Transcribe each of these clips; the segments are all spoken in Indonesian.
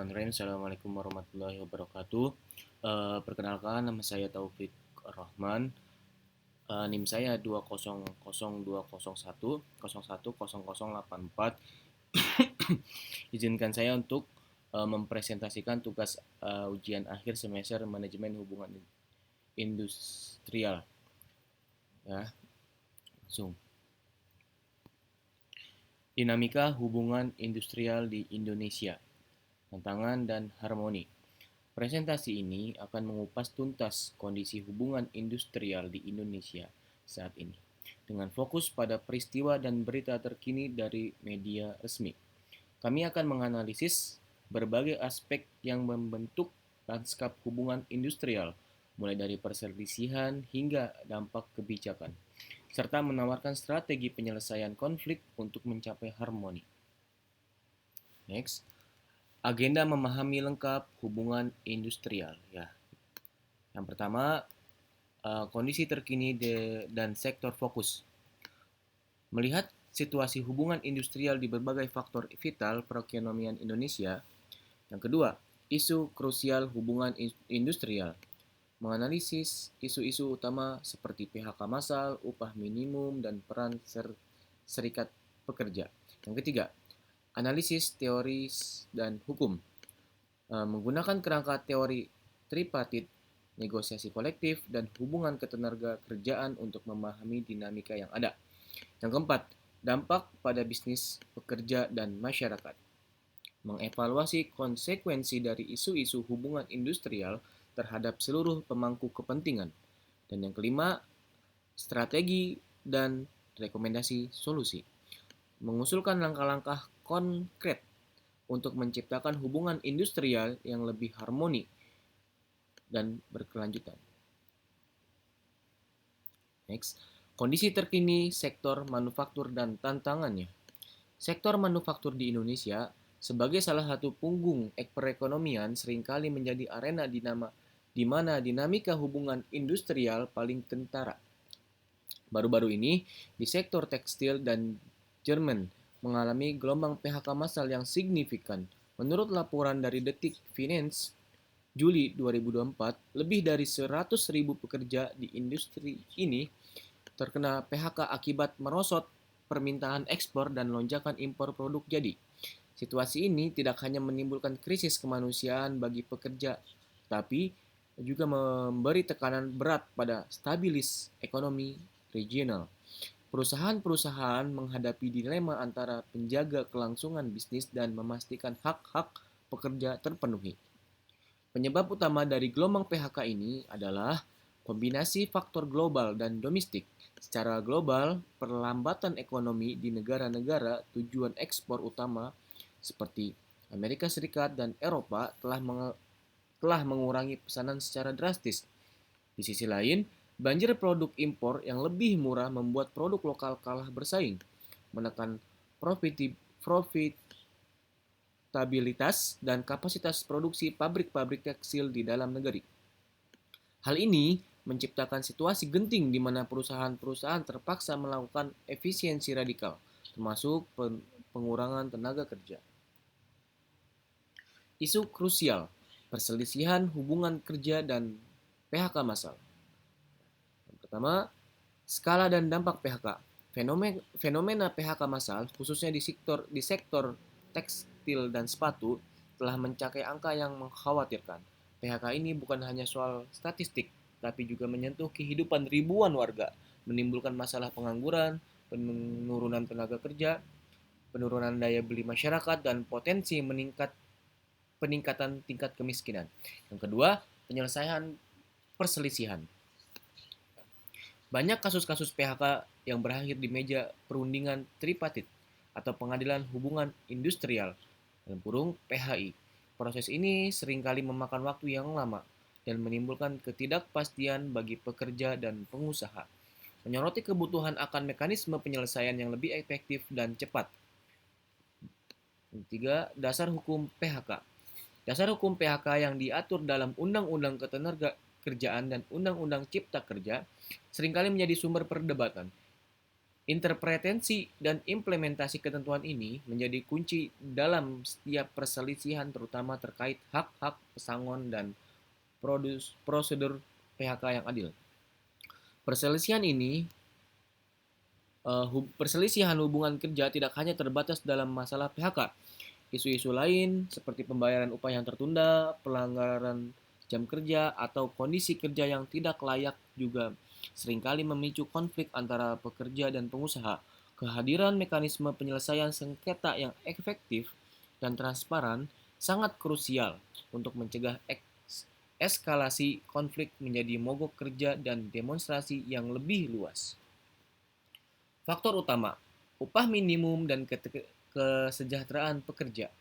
Assalamualaikum warahmatullahi wabarakatuh. Perkenalkan, nama saya Taufik Rahman. NIM saya 2002001010084. Izinkan saya untuk mempresentasikan tugas ujian akhir semester manajemen hubungan industrial. Ya, langsung. Dinamika hubungan industrial di Indonesia. Tantangan dan harmoni. Presentasi ini akan mengupas tuntas kondisi hubungan industrial di Indonesia saat ini, dengan fokus pada peristiwa dan berita terkini dari media resmi. Kami akan menganalisis berbagai aspek yang membentuk lanskap hubungan industrial, mulai dari perselisihan hingga dampak kebijakan, serta menawarkan strategi penyelesaian konflik untuk mencapai harmoni. Next. Agenda memahami lengkap hubungan industrial. Ya, yang pertama, kondisi terkini dan sektor fokus. Melihat situasi hubungan industrial di berbagai faktor vital perekonomian Indonesia. Yang kedua, isu krusial hubungan industrial. Menganalisis isu-isu utama seperti PHK massal, upah minimum, dan peran serikat pekerja. Yang ketiga, analisis teoris dan hukum. Menggunakan kerangka teori tripartit, negosiasi kolektif, dan hubungan ketenaga kerjaan untuk memahami dinamika yang ada. Yang keempat, dampak pada bisnis, pekerja, dan masyarakat. Mengevaluasi konsekuensi dari isu-isu hubungan industrial terhadap seluruh pemangku kepentingan. Dan yang kelima, strategi dan rekomendasi solusi. Mengusulkan langkah-langkah konkret untuk menciptakan hubungan industrial yang lebih harmoni dan berkelanjutan. Next, kondisi terkini sektor manufaktur dan tantangannya. Sektor manufaktur di Indonesia sebagai salah satu punggung perekonomian seringkali menjadi arena di mana dinamika hubungan industrial paling kentara. Baru-baru ini, di sektor tekstil dan Jerman mengalami gelombang PHK massal yang signifikan. Menurut laporan dari Detik Finance, Juli 2024, lebih dari 100.000 pekerja di industri ini terkena PHK akibat merosot permintaan ekspor dan lonjakan impor produk jadi. Situasi ini tidak hanya menimbulkan krisis kemanusiaan bagi pekerja, tapi juga memberi tekanan berat pada stabilis ekonomi regional. Perusahaan-perusahaan menghadapi dilema antara penjaga kelangsungan bisnis dan memastikan hak-hak pekerja terpenuhi. Penyebab utama dari gelombang PHK ini adalah kombinasi faktor global dan domestik. Secara global, perlambatan ekonomi di negara-negara tujuan ekspor utama seperti Amerika Serikat dan Eropa telah mengurangi pesanan secara drastis. Di sisi lain, banjir produk impor yang lebih murah membuat produk lokal kalah bersaing, menekan profitabilitas dan kapasitas produksi pabrik-pabrik tekstil di dalam negeri. Hal ini menciptakan situasi genting di mana perusahaan-perusahaan terpaksa melakukan efisiensi radikal, termasuk pengurangan tenaga kerja. Isu krusial, perselisihan hubungan kerja dan PHK massal. Yang pertama, skala dan dampak PHK. Fenomena PHK massal, khususnya di sektor tekstil dan sepatu, telah mencapai angka yang mengkhawatirkan. PHK ini bukan hanya soal statistik, tapi juga menyentuh kehidupan ribuan warga, menimbulkan masalah pengangguran, penurunan tenaga kerja, penurunan daya beli masyarakat, dan potensi peningkatan tingkat kemiskinan. Yang kedua, penyelesaian perselisihan. Banyak kasus-kasus PHK yang berakhir di meja perundingan tripartit atau pengadilan hubungan industrial (PHI). Proses ini seringkali memakan waktu yang lama dan menimbulkan ketidakpastian bagi pekerja dan pengusaha. Menyoroti kebutuhan akan mekanisme penyelesaian yang lebih efektif dan cepat. Ketiga, dasar hukum PHK. Dasar hukum PHK yang diatur dalam Undang-Undang Ketenagakerjaan dan Undang-Undang Cipta Kerja seringkali menjadi sumber perdebatan. Interpretasi dan implementasi ketentuan ini menjadi kunci dalam setiap perselisihan terutama terkait hak-hak pesangon dan prosedur PHK yang adil. Perselisihan ini perselisihan hubungan kerja tidak hanya terbatas dalam masalah PHK. Isu-isu lain seperti pembayaran upah yang tertunda, pelanggaran jam kerja, atau kondisi kerja yang tidak layak juga seringkali memicu konflik antara pekerja dan pengusaha. Kehadiran mekanisme penyelesaian sengketa yang efektif dan transparan sangat krusial untuk mencegah eskalasi konflik menjadi mogok kerja dan demonstrasi yang lebih luas. Faktor utama, upah minimum dan kesejahteraan pekerja.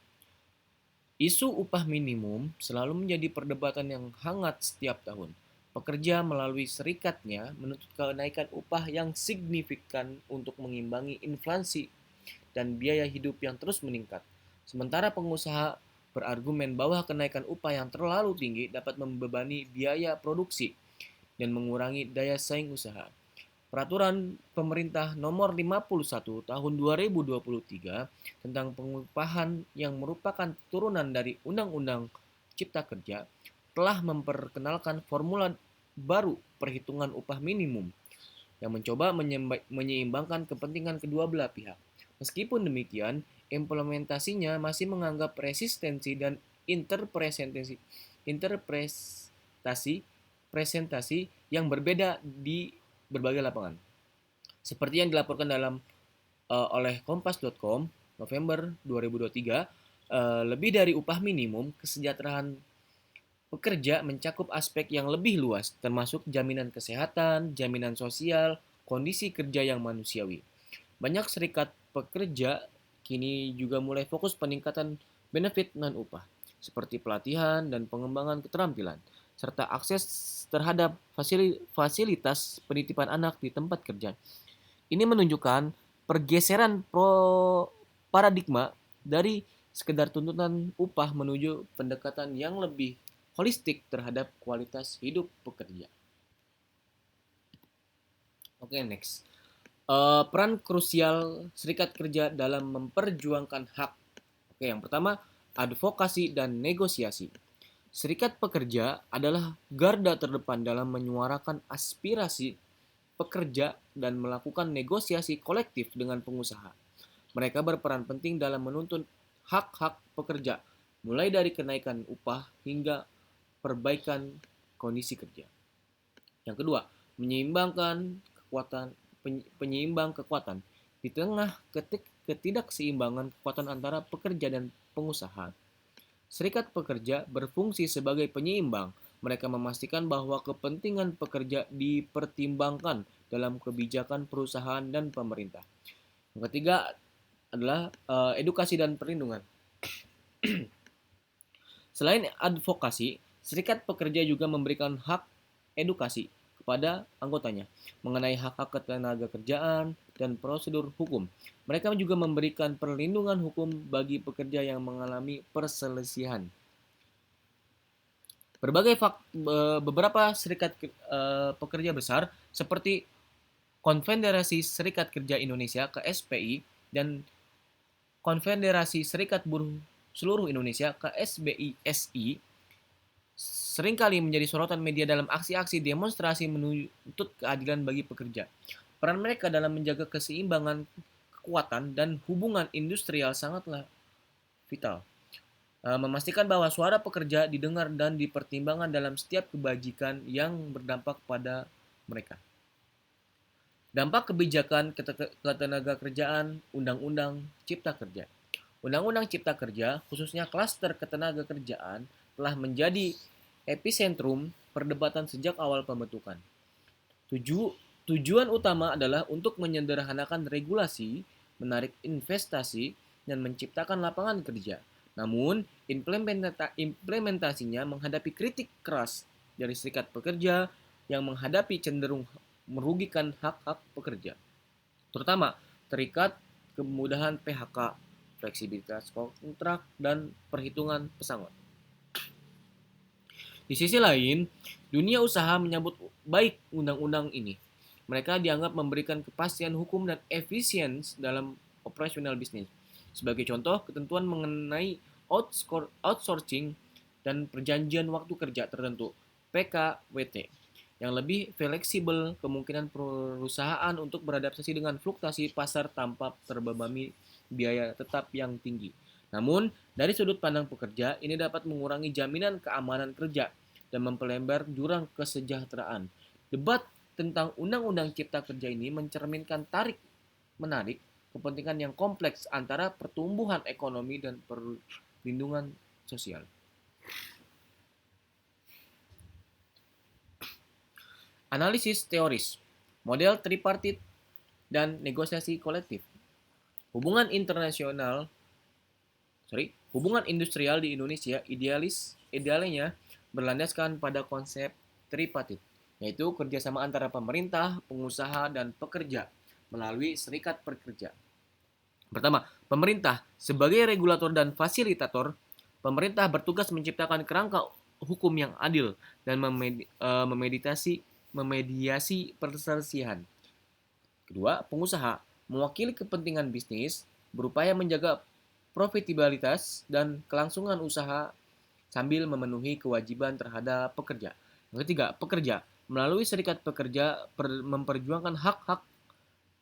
Isu upah minimum selalu menjadi perdebatan yang hangat setiap tahun. Pekerja melalui serikatnya menuntut kenaikan upah yang signifikan untuk mengimbangi inflasi dan biaya hidup yang terus meningkat. Sementara pengusaha berargumen bahwa kenaikan upah yang terlalu tinggi dapat membebani biaya produksi dan mengurangi daya saing usaha. Peraturan Pemerintah Nomor 51 Tahun 2023 tentang pengupahan yang merupakan turunan dari Undang-Undang Cipta Kerja telah memperkenalkan formula baru perhitungan upah minimum yang mencoba menyeimbangkan kepentingan kedua belah pihak. Meskipun demikian, implementasinya masih menganggap resistensi dan interpretasi interpretasi presentasi yang berbeda di berbagai lapangan. Seperti yang dilaporkan oleh kompas.com November 2023, lebih dari upah minimum, kesejahteraan pekerja mencakup aspek yang lebih luas, termasuk jaminan kesehatan, jaminan sosial, kondisi kerja yang manusiawi. Banyak serikat pekerja kini juga mulai fokus peningkatan benefit non-upah, seperti pelatihan dan pengembangan keterampilan, serta akses terhadap fasilitas penitipan anak di tempat kerja. Ini menunjukkan pergeseran paradigma dari sekedar tuntutan upah menuju pendekatan yang lebih holistik terhadap kualitas hidup pekerja. Oke, next. Peran krusial serikat kerja dalam memperjuangkan hak. Oke, yang pertama, advokasi dan negosiasi. Serikat pekerja adalah garda terdepan dalam menyuarakan aspirasi pekerja dan melakukan negosiasi kolektif dengan pengusaha. Mereka berperan penting dalam menuntut hak-hak pekerja, mulai dari kenaikan upah hingga perbaikan kondisi kerja. Yang kedua, menyeimbangkan kekuatan penyeimbang kekuatan. Di tengah ketidakseimbangan kekuatan antara pekerja dan pengusaha, serikat pekerja berfungsi sebagai penyeimbang. Mereka memastikan bahwa kepentingan pekerja dipertimbangkan dalam kebijakan perusahaan dan pemerintah. Yang ketiga adalah edukasi dan perlindungan. Selain advokasi, serikat pekerja juga memberikan hak edukasi kepada anggotanya mengenai hak-hak ketenagakerjaan dan prosedur hukum. Mereka juga memberikan perlindungan hukum bagi pekerja yang mengalami perselisihan. Beberapa serikat pekerja besar seperti Konfederasi Serikat Kerja Indonesia (KSPI) dan Konfederasi Serikat Buruh Seluruh Indonesia (KSBI-SI) seringkali menjadi sorotan media dalam aksi-aksi demonstrasi menuntut keadilan bagi pekerja. Peran mereka dalam menjaga keseimbangan kekuatan dan hubungan industrial sangatlah vital. Memastikan bahwa suara pekerja didengar dan dipertimbangkan dalam setiap kebajikan yang berdampak pada mereka. Dampak kebijakan ketenagakerjaan Undang-Undang Cipta Kerja. Undang-Undang Cipta Kerja, khususnya klaster ketenagakerjaan, telah menjadi epicentrum perdebatan sejak awal pembentukan. Tujuan utama adalah untuk menyederhanakan regulasi, menarik investasi, dan menciptakan lapangan kerja. Namun, implementasinya menghadapi kritik keras dari serikat pekerja yang menghadapi cenderung merugikan hak-hak pekerja, terutama terikat kemudahan PHK, fleksibilitas kontrak, dan perhitungan pesangon. Di sisi lain, dunia usaha menyambut baik undang-undang ini. Mereka dianggap memberikan kepastian hukum dan efisiensi dalam operasional bisnis. Sebagai contoh, ketentuan mengenai outsourcing dan perjanjian waktu kerja tertentu (PKWT) yang lebih fleksibel kemungkinan perusahaan untuk beradaptasi dengan fluktuasi pasar tanpa terbebani biaya tetap yang tinggi. Namun, dari sudut pandang pekerja, ini dapat mengurangi jaminan keamanan kerja dan memperlebar jurang kesejahteraan. Debat tentang Undang-Undang Cipta Kerja ini mencerminkan tarik-menarik kepentingan yang kompleks antara pertumbuhan ekonomi dan perlindungan sosial. Analisis teoris, model tripartit dan negosiasi kolektif. Hubungan industrial di Indonesia idealnya berlandaskan pada konsep tripartit, yaitu kerjasama antara pemerintah, pengusaha, dan pekerja melalui serikat pekerja. Pertama, pemerintah sebagai regulator dan fasilitator. Pemerintah bertugas menciptakan kerangka hukum yang adil dan memediasi perselisihan. Kedua, pengusaha mewakili kepentingan bisnis, berupaya menjaga profitabilitas dan kelangsungan usaha sambil memenuhi kewajiban terhadap pekerja. Yang ketiga, pekerja melalui serikat pekerja memperjuangkan hak-hak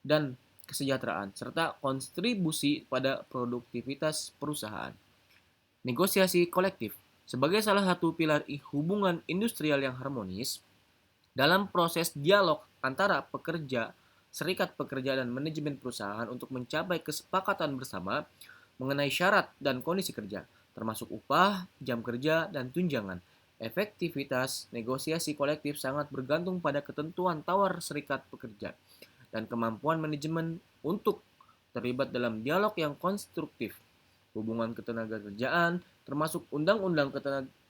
dan kesejahteraan serta kontribusi pada produktivitas perusahaan. Negosiasi kolektif sebagai salah satu pilar hubungan industrial yang harmonis. Dalam proses dialog antara pekerja, serikat pekerja, dan manajemen perusahaan untuk mencapai kesepakatan bersama mengenai syarat dan kondisi kerja, termasuk upah, jam kerja, dan tunjangan. Efektivitas negosiasi kolektif sangat bergantung pada ketentuan tawar serikat pekerja dan kemampuan manajemen untuk terlibat dalam dialog yang konstruktif. Hubungan ketenagakerjaan termasuk Undang-Undang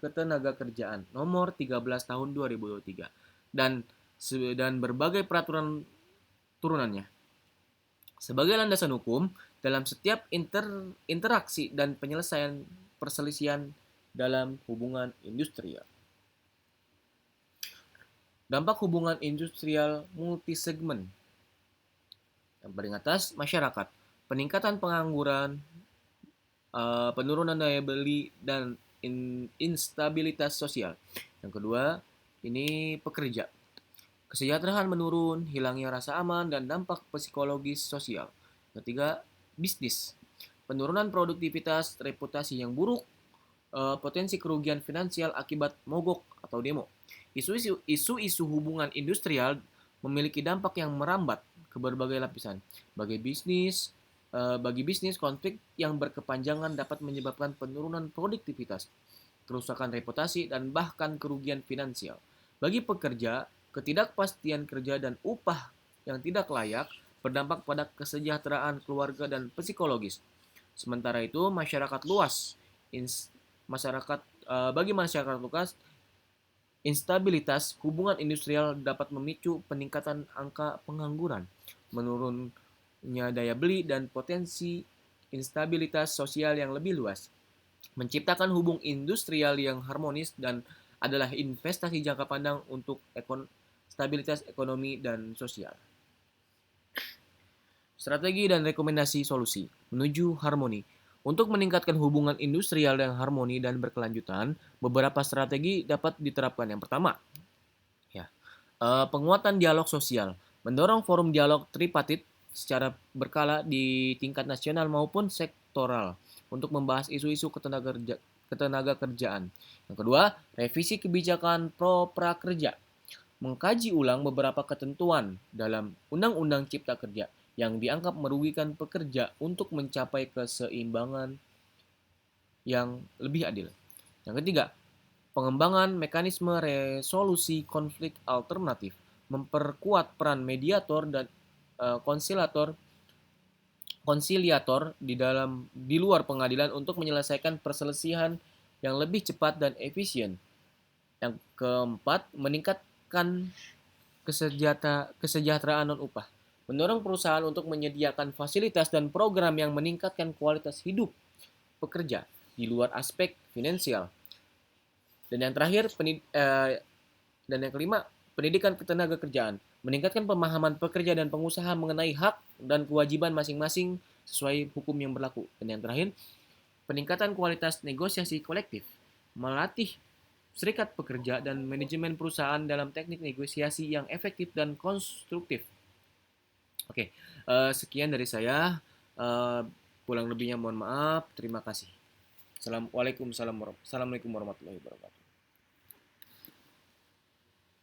Ketenagakerjaan Nomor 13 Tahun 2023 dan berbagai peraturan turunannya. Sebagai landasan hukum dalam setiap interaksi dan penyelesaian perselisihan dalam hubungan industrial. Dampak hubungan industrial multisegmen. Yang paling atas, masyarakat. Peningkatan pengangguran, penurunan daya beli, dan instabilitas sosial. Yang kedua, ini pekerja. Kesejahteraan menurun, hilangnya rasa aman, dan dampak psikologis sosial. Ketiga, bisnis. Penurunan produktivitas, reputasi yang buruk, potensi kerugian finansial akibat mogok atau demo. Isu-isu hubungan industrial memiliki dampak yang merambat ke berbagai lapisan. Bagi bisnis, konflik yang berkepanjangan dapat menyebabkan penurunan produktivitas, kerusakan reputasi, dan bahkan kerugian finansial. Bagi pekerja, ketidakpastian kerja dan upah yang tidak layak berdampak pada kesejahteraan keluarga dan psikologis. Sementara itu, bagi masyarakat luas, instabilitas hubungan industrial dapat memicu peningkatan angka pengangguran, menurunnya daya beli, dan potensi instabilitas sosial yang lebih luas. Menciptakan hubungan industrial yang harmonis dan adalah investasi jangka pandang untuk stabilitas ekonomi dan sosial. Strategi dan rekomendasi solusi menuju harmoni. Untuk meningkatkan hubungan industrial yang harmoni dan berkelanjutan, beberapa strategi dapat diterapkan. Yang pertama, penguatan dialog sosial, mendorong forum dialog tripartit secara berkala di tingkat nasional maupun sektoral untuk membahas isu-isu ketenagakerjaan. Yang kedua, revisi kebijakan pro prakerja, mengkaji ulang beberapa ketentuan dalam Undang-Undang Cipta Kerja yang dianggap merugikan pekerja untuk mencapai keseimbangan yang lebih adil. Yang ketiga, pengembangan mekanisme resolusi konflik alternatif, memperkuat peran mediator dan konsiliator di luar pengadilan untuk menyelesaikan perselisihan yang lebih cepat dan efisien. Yang keempat, meningkatkan kesejahteraan non-upah, mendorong perusahaan untuk menyediakan fasilitas dan program yang meningkatkan kualitas hidup pekerja di luar aspek finansial. Dan yang terakhir, dan yang kelima, pendidikan ketenagakerjaan, meningkatkan pemahaman pekerja dan pengusaha mengenai hak dan kewajiban masing-masing sesuai hukum yang berlaku. Dan yang terakhir, peningkatan kualitas negosiasi kolektif, melatih serikat pekerja dan manajemen perusahaan dalam teknik negosiasi yang efektif dan konstruktif. Oke, sekian dari saya. Eh, Kurang lebihnya mohon maaf. Terima kasih. Assalamualaikum warahmatullahi wabarakatuh.